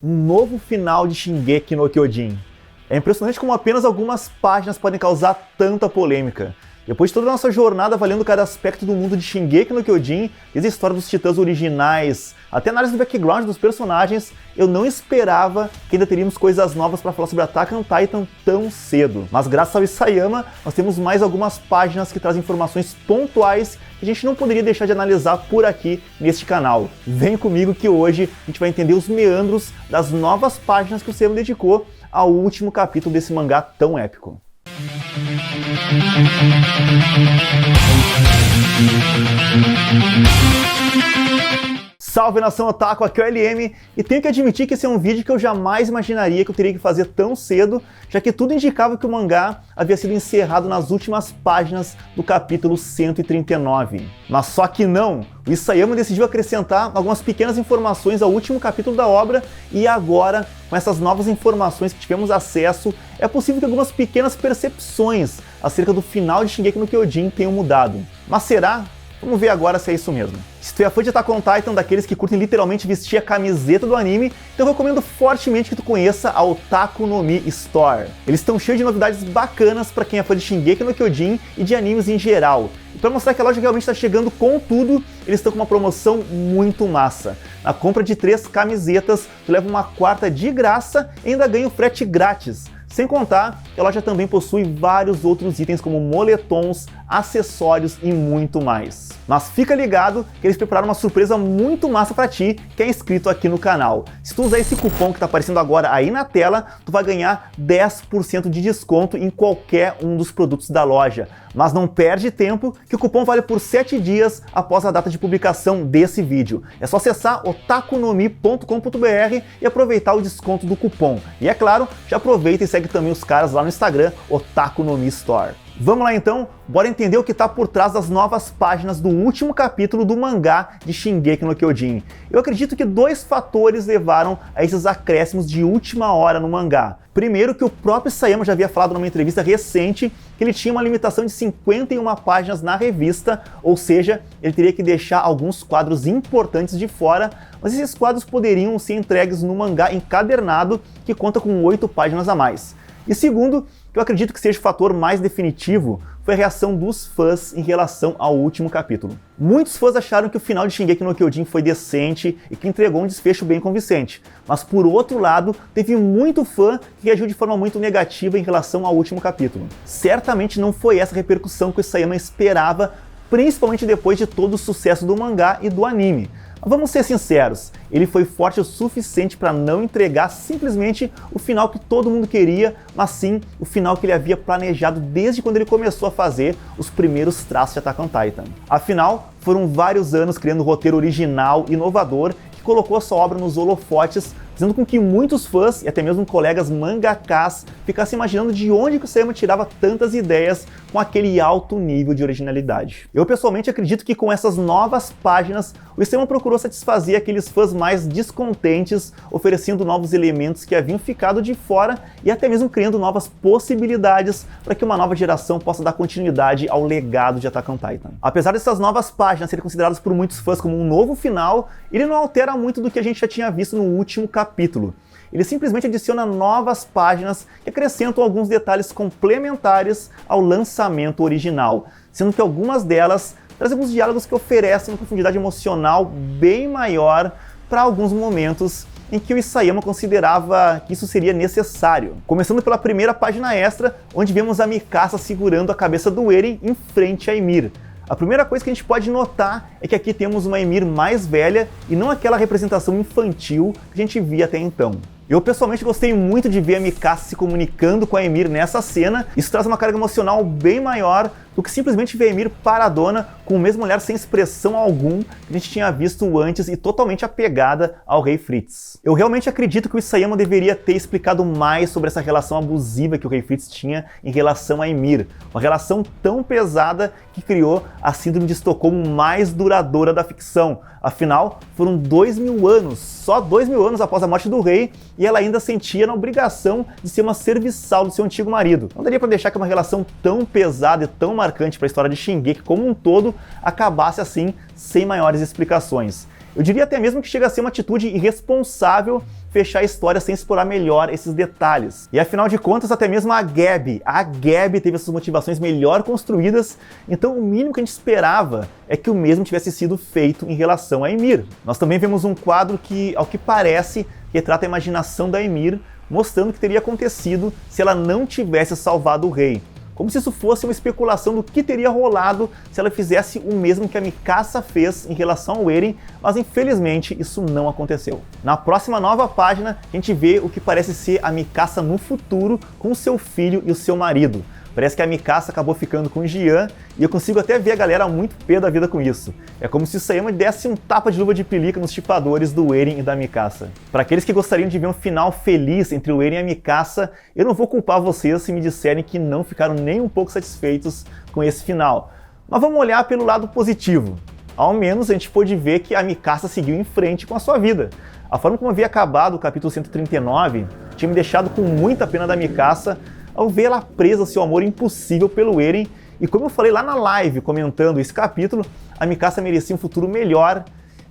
Um novo final de Shingeki no Kyojin. É impressionante como apenas algumas páginas podem causar tanta polêmica. Depois de toda a nossa jornada avaliando cada aspecto do mundo de Shingeki no Kyojin, desde a história dos titãs originais, até a análise do background dos personagens, eu não esperava que ainda teríamos coisas novas para falar sobre Attack on Titan tão cedo. Mas graças ao Isayama, nós temos mais algumas páginas que trazem informações pontuais que a gente não poderia deixar de analisar por aqui neste canal. Vem comigo que hoje a gente vai entender os meandros das novas páginas que o Isayama dedicou ao último capítulo desse mangá tão épico. Salve nação otaku, aqui é o LM, e tenho que admitir que esse é um vídeo que eu jamais imaginaria que eu teria que fazer tão cedo, já que tudo indicava que o mangá havia sido encerrado nas últimas páginas do capítulo 139. Mas só que não, o Isayama decidiu acrescentar algumas pequenas informações ao último capítulo da obra, e agora, com essas novas informações que tivemos acesso, é possível que algumas pequenas percepções acerca do final de Shingeki no Kyojin tenham mudado. Mas será? Vamos ver agora se é isso mesmo. Se tu é fã de Attack on Titan, daqueles que curtem literalmente vestir a camiseta do anime, então eu recomendo fortemente que tu conheça a Otaku no Mi Store. Eles estão cheios de novidades bacanas para quem é fã de Shingeki no Kyojin e de animes em geral. E para mostrar que a loja realmente está chegando com tudo, eles estão com uma promoção muito massa. Na compra de 3 camisetas, tu leva uma 4ª de graça e ainda ganha o frete grátis. Sem contar que a loja também possui vários outros itens como moletons, acessórios e muito mais. Mas fica ligado que eles prepararam uma surpresa muito massa pra ti que é inscrito aqui no canal. Se tu usar esse cupom que tá aparecendo agora aí na tela, tu vai ganhar 10% de desconto em qualquer um dos produtos da loja. Mas não perde tempo, que o cupom vale por 7 dias após a data de publicação desse vídeo. É só acessar otakunomi.com.br e aproveitar o desconto do cupom. E é claro, já aproveita e segue também os caras lá no Instagram, Otaku no Mi Store. Vamos lá então, bora entender o que está por trás das novas páginas do último capítulo do mangá de Shingeki no Kyojin. Eu acredito que 2 fatores levaram a esses acréscimos de última hora no mangá. Primeiro, que o próprio Isayama já havia falado numa entrevista recente que ele tinha uma limitação de 51 páginas na revista, ou seja, ele teria que deixar alguns quadros importantes de fora, mas esses quadros poderiam ser entregues no mangá encadernado, que conta com 8 páginas a mais. E segundo, que eu acredito que seja o fator mais definitivo, foi a reação dos fãs em relação ao último capítulo. Muitos fãs acharam que o final de Shingeki no Kyojin foi decente e que entregou um desfecho bem convincente, mas por outro lado, teve muito fã que reagiu de forma muito negativa em relação ao último capítulo. Certamente não foi essa a repercussão que o Isayama esperava, principalmente depois de todo o sucesso do mangá e do anime. Mas vamos ser sinceros, ele foi forte o suficiente para não entregar simplesmente o final que todo mundo queria, mas sim o final que ele havia planejado desde quando ele começou a fazer os primeiros traços de Attack on Titan. Afinal, foram vários anos criando um roteiro original, inovador, que colocou a sua obra nos holofotes, fazendo com que muitos fãs e até mesmo colegas mangakás ficassem imaginando de onde que o Isayama tirava tantas ideias com aquele alto nível de originalidade. Eu pessoalmente acredito que com essas novas páginas, o Isayama procurou satisfazer aqueles fãs mais descontentes, oferecendo novos elementos que haviam ficado de fora e até mesmo criando novas possibilidades para que uma nova geração possa dar continuidade ao legado de Attack on Titan. Apesar dessas novas páginas serem consideradas por muitos fãs como um novo final, ele não altera muito do que a gente já tinha visto no último capítulo. Ele simplesmente adiciona novas páginas que acrescentam alguns detalhes complementares ao lançamento original, sendo que algumas delas trazem alguns diálogos que oferecem uma profundidade emocional bem maior para alguns momentos em que o Isayama considerava que isso seria necessário. Começando pela primeira página extra, onde vemos a Mikasa segurando a cabeça do Eren em frente a Ymir. A primeira coisa que a gente pode notar é que aqui temos uma Ymir mais velha e não aquela representação infantil que a gente via até então. Eu pessoalmente gostei muito de ver a Mikasa se comunicando com a Ymir nessa cena. Isso traz uma carga emocional bem maior do que simplesmente ver a Ymir paradona, com o mesmo olhar sem expressão algum que a gente tinha visto antes e totalmente apegada ao Rei Fritz. Eu realmente acredito que o Isayama deveria ter explicado mais sobre essa relação abusiva que o Rei Fritz tinha em relação a Ymir. Uma relação tão pesada que criou a síndrome de Estocolmo mais duradoura da ficção. Afinal, foram 2000 anos, só 2000 anos após a morte do rei, e ela ainda sentia na obrigação de ser uma serviçal do seu antigo marido. Não daria para deixar que uma relação tão pesada e tão marcante para a história de Shingeki como um todo acabasse assim, sem maiores explicações. Eu diria até mesmo que chega a ser uma atitude irresponsável fechar a história sem explorar melhor esses detalhes. E afinal de contas, até mesmo a Gabi teve suas motivações melhor construídas, então o mínimo que a gente esperava é que o mesmo tivesse sido feito em relação a Ymir. Nós também vemos um quadro que, ao que parece, retrata a imaginação da Ymir, mostrando o que teria acontecido se ela não tivesse salvado o rei. Como se isso fosse uma especulação do que teria rolado se ela fizesse o mesmo que a Mikasa fez em relação ao Eren, mas infelizmente isso não aconteceu. Na próxima nova página, a gente vê o que parece ser a Mikasa no futuro com o seu filho e o seu marido. Parece que a Mikasa acabou ficando com o Jian, e eu consigo até ver a galera muito pé da vida com isso. É como se o Sayama desse um tapa de luva de pelica nos chipadores do Eren e da Mikasa. Para aqueles que gostariam de ver um final feliz entre o Eren e a Mikasa, eu não vou culpar vocês se me disserem que não ficaram nem um pouco satisfeitos com esse final. Mas vamos olhar pelo lado positivo. Ao menos a gente pôde ver que a Mikasa seguiu em frente com a sua vida. A forma como havia acabado o capítulo 139 tinha me deixado com muita pena da Mikasa, ao ver ela presa ao seu amor impossível pelo Eren, e como eu falei lá na live comentando esse capítulo, a Mikasa merecia um futuro melhor,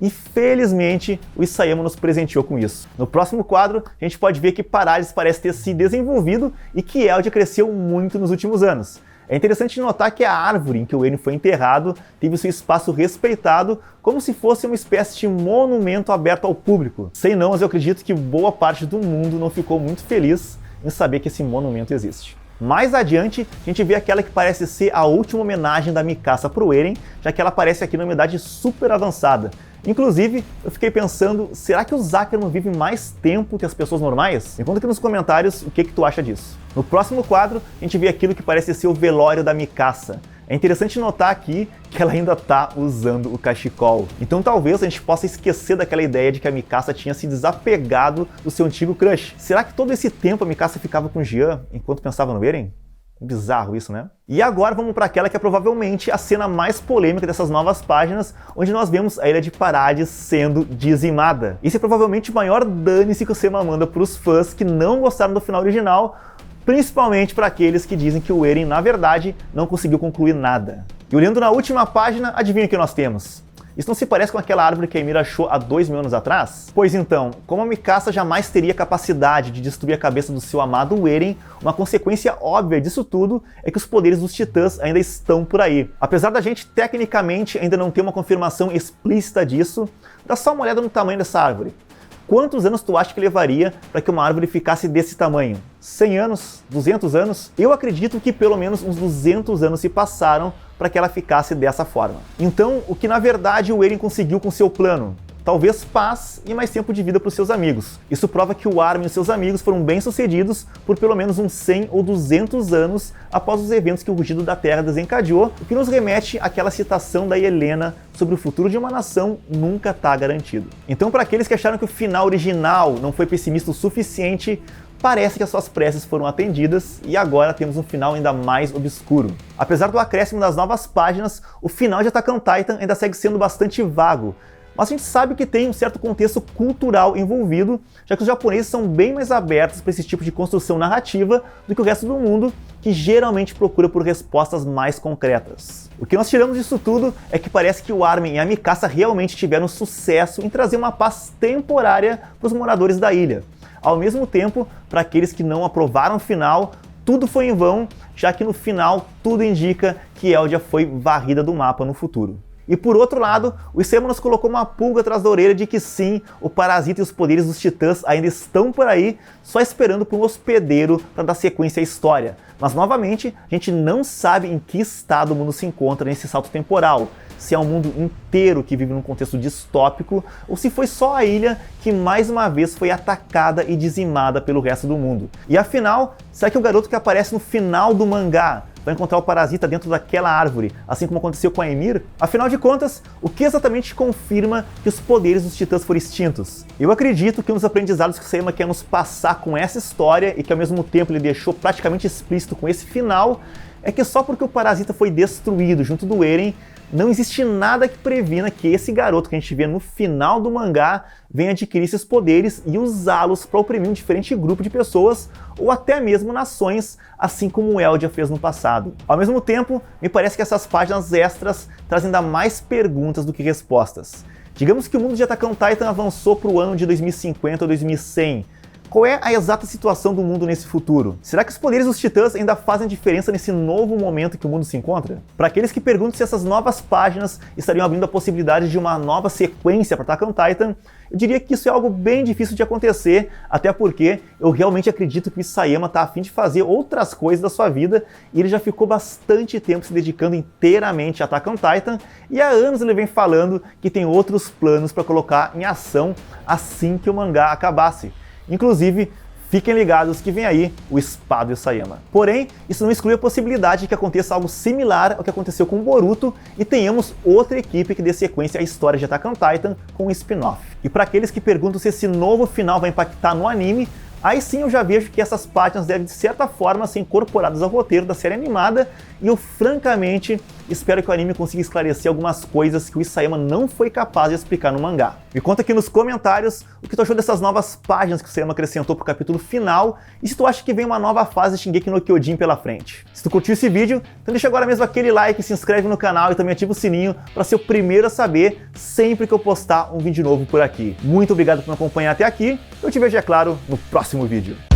e felizmente o Isayama nos presenteou com isso. No próximo quadro, a gente pode ver que Paralis parece ter se desenvolvido e que Eldia cresceu muito nos últimos anos. É interessante notar que a árvore em que o Eren foi enterrado teve seu espaço respeitado, como se fosse uma espécie de monumento aberto ao público. Sei não, mas eu acredito que boa parte do mundo não ficou muito feliz em saber que esse monumento existe. Mais adiante, a gente vê aquela que parece ser a última homenagem da Mikasa pro Eren, já que ela aparece aqui numa idade super avançada. Inclusive, eu fiquei pensando, será que o Zaka não vive mais tempo que as pessoas normais? Me conta aqui nos comentários o que tu acha disso. No próximo quadro, a gente vê aquilo que parece ser o velório da Mikasa. É interessante notar aqui que ela ainda está usando o cachecol. Então talvez a gente possa esquecer daquela ideia de que a Mikasa tinha se desapegado do seu antigo crush. Será que todo esse tempo a Mikasa ficava com o Jian enquanto pensava no Eren? Bizarro isso, né? E agora vamos para aquela que é provavelmente a cena mais polêmica dessas novas páginas, onde nós vemos a ilha de Parades sendo dizimada. Esse é provavelmente o maior dane-se que o Sema manda para os fãs que não gostaram do final original, principalmente para aqueles que dizem que o Eren, na verdade, não conseguiu concluir nada. E olhando na última página, adivinha o que nós temos? Isso não se parece com aquela árvore que a Ymir achou há 2000 anos atrás? Pois então, como a Mikasa jamais teria capacidade de destruir a cabeça do seu amado Eren, uma consequência óbvia disso tudo é que os poderes dos Titãs ainda estão por aí. Apesar da gente tecnicamente ainda não ter uma confirmação explícita disso, dá só uma olhada no tamanho dessa árvore. Quantos anos tu acha que levaria para que uma árvore ficasse desse tamanho? 100 anos? 200 anos? Eu acredito que pelo menos uns 200 anos se passaram para que ela ficasse dessa forma. Então, o que na verdade o Eren conseguiu com seu plano? Talvez paz e mais tempo de vida para os seus amigos. Isso prova que o Armin e seus amigos foram bem-sucedidos por pelo menos uns 100 ou 200 anos após os eventos que o Rugido da Terra desencadeou, o que nos remete àquela citação da Helena sobre o futuro de uma nação nunca está garantido. Então, para aqueles que acharam que o final original não foi pessimista o suficiente, parece que as suas preces foram atendidas e agora temos um final ainda mais obscuro. Apesar do acréscimo das novas páginas, o final de Attack on Titan ainda segue sendo bastante vago, mas a gente sabe que tem um certo contexto cultural envolvido, já que os japoneses são bem mais abertos para esse tipo de construção narrativa do que o resto do mundo, que geralmente procura por respostas mais concretas. O que nós tiramos disso tudo é que parece que o Armin e a Mikasa realmente tiveram sucesso em trazer uma paz temporária para os moradores da ilha. Ao mesmo tempo, para aqueles que não aprovaram o final, tudo foi em vão, já que no final tudo indica que Eldia foi varrida do mapa no futuro. E por outro lado, o Isayama nos colocou uma pulga atrás da orelha de que sim, o Parasita e os poderes dos Titãs ainda estão por aí, só esperando por um hospedeiro para dar sequência à história. Mas novamente, a gente não sabe em que estado o mundo se encontra nesse salto temporal. Se é um mundo inteiro que vive num contexto distópico, ou se foi só a ilha que mais uma vez foi atacada e dizimada pelo resto do mundo. E afinal, será que o garoto que aparece no final do mangá vai encontrar o Parasita dentro daquela árvore, assim como aconteceu com a Ymir? Afinal de contas, o que exatamente confirma que os poderes dos Titãs foram extintos? Eu acredito que um dos aprendizados que o Isayama quer nos passar com essa história, e que ao mesmo tempo ele deixou praticamente explícito com esse final, é que só porque o Parasita foi destruído junto do Eren, não existe nada que previna que esse garoto que a gente vê no final do mangá venha adquirir esses poderes e usá-los para oprimir um diferente grupo de pessoas ou até mesmo nações, assim como o Eldia fez no passado. Ao mesmo tempo, me parece que essas páginas extras trazem ainda mais perguntas do que respostas. Digamos que o mundo de Attack on Titan avançou para o ano de 2050 ou 2100. Qual é a exata situação do mundo nesse futuro? Será que os poderes dos titãs ainda fazem diferença nesse novo momento que o mundo se encontra? Para aqueles que perguntam se essas novas páginas estariam abrindo a possibilidade de uma nova sequência para Attack on Titan, eu diria que isso é algo bem difícil de acontecer, até porque eu realmente acredito que o Isayama está a fim de fazer outras coisas da sua vida e ele já ficou bastante tempo se dedicando inteiramente a Attack on Titan e há anos ele vem falando que tem outros planos para colocar em ação assim que o mangá acabasse. Inclusive, fiquem ligados que vem aí o Spa do Isayama. Porém, isso não exclui a possibilidade de que aconteça algo similar ao que aconteceu com o Boruto e tenhamos outra equipe que dê sequência à história de Attack on Titan com um spin-off. E para aqueles que perguntam se esse novo final vai impactar no anime, aí sim eu já vejo que essas páginas devem de certa forma ser incorporadas ao roteiro da série animada e eu francamente espero que o anime consiga esclarecer algumas coisas que o Isayama não foi capaz de explicar no mangá. Me conta aqui nos comentários o que tu achou dessas novas páginas que o Isayama acrescentou pro capítulo final e se tu acha que vem uma nova fase de Shingeki no Kyojin pela frente. Se tu curtiu esse vídeo, então deixa agora mesmo aquele like, se inscreve no canal e também ativa o sininho para ser o primeiro a saber sempre que eu postar um vídeo novo por aqui. Muito obrigado por me acompanhar até aqui, eu te vejo, é claro, no próximo vídeo.